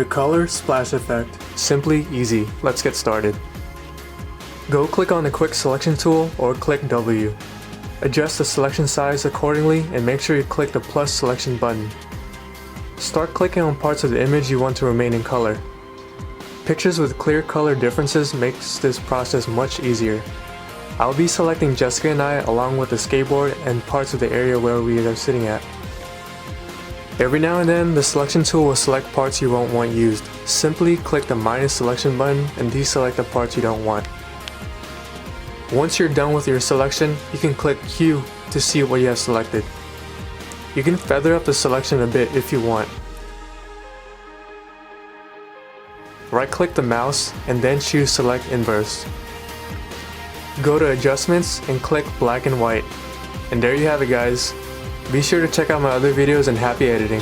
The color splash effect. Simply easy. Let's get started. Go click on the quick selection tool or click W. Adjust the selection size accordingly and make sure you click the plus selection button. Start clicking on parts of the image you want to remain in color. Pictures with clear color differences makes this process much easier. I'll be selecting Jessica and I along with the skateboard and parts of the area where we are sitting at. Every now and then, the selection tool will select parts you won't want used. Simply click the minus selection button and deselect the parts you don't want. Once you're done with your selection, you can click Q to see what you have selected. You can feather up the selection a bit if you want. Right-click the mouse and then choose Select Inverse. Go to Adjustments and click Black and White. And there you have it, guys. Be sure to check out my other videos and happy editing.